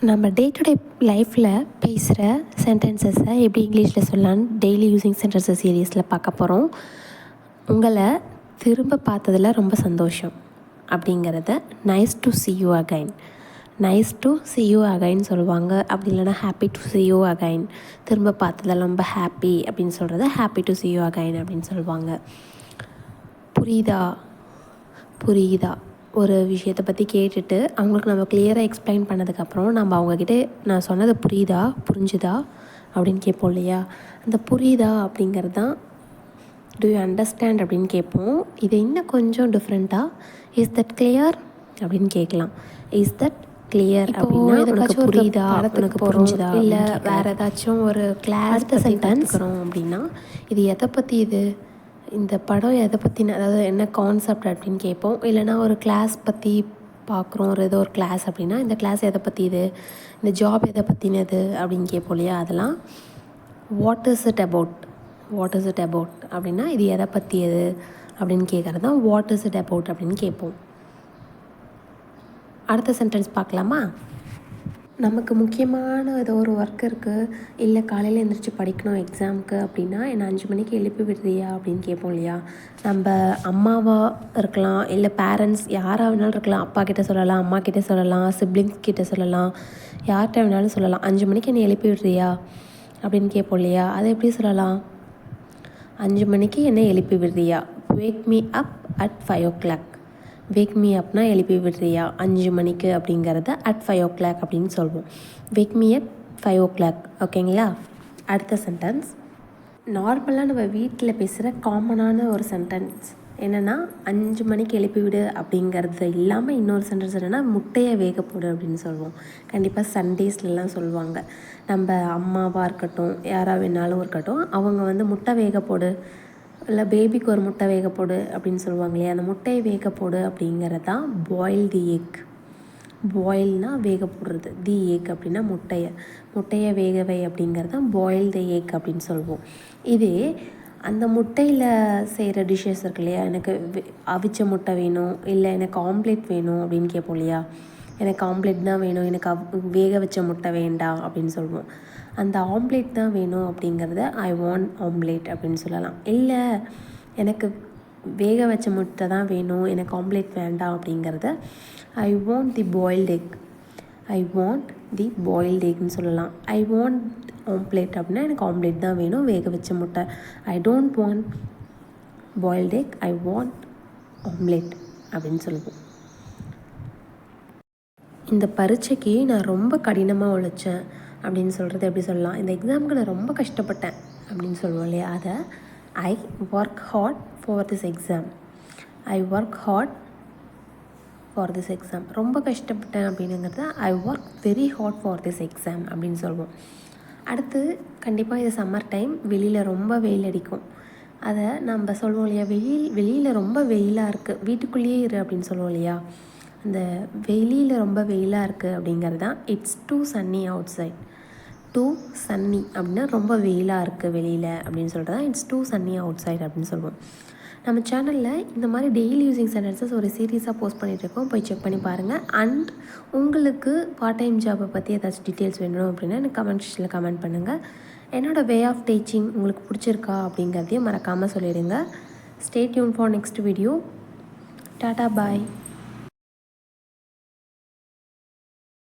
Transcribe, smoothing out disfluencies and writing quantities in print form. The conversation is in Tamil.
நம்ம டே டு டே லைஃப்பில் பேசுகிற சென்டென்சஸை எப்படி இங்கிலீஷில் சொல்லலான்னு டெய்லி யூஸிங் சென்டென்சஸ் சீரீஸில் பார்க்க போகிறோம். உங்களை திரும்ப பார்த்ததில் ரொம்ப சந்தோஷம் அப்படிங்கிறத nice to see you again, nice to see you again சொல்லுவாங்க. அப்படி இல்லைனா happy to see you again, திரும்ப பார்த்ததில் ரொம்ப ஹாப்பி அப்படின்னு சொல்கிறத happy to see you again அப்படின்னு சொல்லுவாங்க. புரியுதா ஒரு விஷயத்தை பற்றி கேட்டுட்டு அவங்களுக்கு நம்ம கிளியராக எக்ஸ்பிளைன் பண்ணதுக்கப்புறம் நம்ம அவங்கக்கிட்ட நான் சொன்னது புரிஞ்சுதா அப்படின்னு கேட்போம் இல்லையா. அந்த புரியுதா அப்படிங்கிறது தான் டு யூ அண்டர்ஸ்டாண்ட் அப்படின்னு கேட்போம். இதை இன்னும் கொஞ்சம் டிஃப்ரெண்ட்டாக இஸ் தட் கிளியர் அப்படின்னு கேட்கலாம். இஸ் தட் கிளியர் அப்படின்னா எனக்கு புரியுதா, எனக்கு புரிஞ்சுதா, இல்லை வேறு ஏதாச்சும் ஒரு கிளாஸ் சென்டென்ஸ் அப்படின்னா இது எதை பற்றி, இந்த படம் எதை பற்றின, அதாவது என்ன கான்செப்ட் அப்படின்னு கேட்போம். இல்லைனா ஒரு கிளாஸ் பற்றி பார்க்குறோம், ஏதோ ஒரு கிளாஸ் அப்படின்னா இந்த கிளாஸ் எதை பற்றி, இந்த ஜாப் எதை பற்றினது அப்படின்னு கேட்போம் இல்லையா. அதெல்லாம் வாட் இஸ் இட் அபவுட் அப்படின்னா இது எதை பற்றியது அப்படின்னு கேட்குறது தான் வாட் இஸ் இட் அபவுட் அப்படின்னு கேட்போம். அடுத்த சென்டென்ஸ் பார்க்கலாமா. நமக்கு முக்கியமான ஏதோ ஒரு ஒர்க் இருக்குது, இல்லை காலையில் எழுந்திரிச்சு படிக்கணும் எக்ஸாமுக்கு அப்படின்னா என்னை 5 மணிக்கு எழுப்பி விடுறியா அப்படின்னு கேட்போம் இல்லையா. நம்ம அம்மாவாக இருக்கலாம், இல்லை பேரண்ட்ஸ் யாராக வேணாலும் இருக்கலாம். அப்பா கிட்டே சொல்லலாம், அம்மா கிட்டே சொல்லலாம், சிப்ளிங்ஸ் கிட்டே சொல்லலாம், யார்கிட்ட வேணாலும் சொல்லலாம். 5 மணிக்கு என்னை எழுப்பி விடுறியா அப்படின்னு கேட்போம் இல்லையா. அதை எப்படி சொல்லலாம்? 5 மணிக்கு என்னை எழுப்பி விடுறியா, wake me up at 5 o'clock. Wake me அப்னா எழுப்பி விடுறியா 5 மணிக்கு அப்படிங்கிறத அட் 5 o'clock அப்படின்னு சொல்வோம். Wake me at 5 o'clock. ஓகேங்களா. அடுத்த சென்டென்ஸ் நார்மலாக நம்ம வீட்டில் பேசுகிற காமனான ஒரு சென்டென்ஸ் என்னென்னா 5 மணிக்கு எழுப்பி விடு அப்படிங்கிறது இல்லாமல் இன்னொரு சென்டென்ஸ் என்னென்னா முட்டையை வேக போடு அப்படின்னு சொல்லுவோம். கண்டிப்பாக சண்டேஸ்லாம் சொல்லுவாங்க. நம்ம அம்மாவாக இருக்கட்டும், யாராக வேணாலும் இருக்கட்டும், அவங்க முட்டை வேக போடு, இல்லை பேபிக்கு ஒரு முட்டை வேக போடு அப்படின்னு சொல்லுவாங்க இல்லையா. அந்த முட்டையை வேக போடு அப்படிங்கிறது தான் பாயில் தி எக். பாயில்னால் வேக போடுறது, தி எக் அப்படின்னா முட்டையை வேகவை அப்படிங்கிறது தான் பாயில் தி எக் அப்படின்னு சொல்லுவோம். இதே அந்த முட்டையில் செய்கிற டிஷ்ஷஸ் இருக்கு இல்லையா, எனக்கு அவிச்ச முட்டை வேணும், இல்லை எனக்கு ஆம்லேட் வேணும் அப்படின்னு கேட்போம் இல்லையா. எனக்கு ஆம்லேட் தான் வேணும், எனக்கு வேக வச்ச முட்டை வேண்டாம் அப்படின்னு சொல்லுவோம். அந்த ஆம்லேட் தான் வேணும் அப்படிங்கிறத ஐ வாண்ட் ஆம்லேட் அப்படின்னு சொல்லலாம். இல்லை எனக்கு வேக வச்ச முட்டை தான் வேணும், எனக்கு ஆம்லேட் வேண்டாம் அப்படிங்கிறத ஐ வாண்ட் தி பாயில்ட் எக்னு சொல்லலாம். ஐ வாண்ட் ஆம்லேட் அப்படின்னா எனக்கு ஆம்லேட் தான் வேணும், வேக வச்ச முட்டை. I don't want boiled egg, I want omelette அப்படின்னு சொல்லுவோம். இந்த பரீட்சைக்கு நான் ரொம்ப கடினமாக உழைச்சேன் அப்படின்னு சொல்கிறது எப்படி சொல்லலாம்? இந்த எக்ஸாமுக்கு நான் ரொம்ப கஷ்டப்பட்டேன் அப்படின்னு சொல்லுவோம் இல்லையா. அதை I work hard for this exam. ரொம்ப கஷ்டப்பட்டேன் அப்படிங்கிறத I work very hard for this exam அப்படின்னு சொல்லுவோம். அடுத்து கண்டிப்பாக இது சம்மர் டைம், வெளியில் ரொம்ப வெயில் அடிக்கும். அதை நம்ம சொல்லுவோம் இல்லையா, வெளியில் ரொம்ப வெயிலாக இருக்குது, வீட்டுக்குள்ளேயே இரு அப்படின்னு சொல்லுவோம் இல்லையா. அந்த வெளியில் ரொம்ப வெயிலாக இருக்குது அப்படிங்கிறது தான் it's too sunny outside. Too sunny அப்படின்னா ரொம்ப வெயிலாக இருக்குது வெளியில் அப்படின்னு சொல்கிறது தான் it's too sunny outside அப்படின்னு சொல்லுவோம். நம்ம சேனலில் இந்த மாதிரி டெய்லி யூஸிங் சென்டென்சஸ் ஒரு சீரீஸாக போஸ்ட் பண்ணிகிட்ருக்கோம், போய் செக் பண்ணி பாருங்கள். அண்ட் உங்களுக்கு பார்ட் டைம் ஜாப்பை பற்றி ஏதாச்சும் டீட்டெயில்ஸ் வேணும் அப்படின்னா எனக்கு கமெண்ட் செக்ஷனில் கமெண்ட் பண்ணுங்கள். என்னோடய வே ஆஃப் டீச்சிங் உங்களுக்கு பிடிச்சிருக்கா அப்படிங்கிறதையும் மறக்காமல் சொல்லிடுங்க. Stay tune for next video. Tata bye.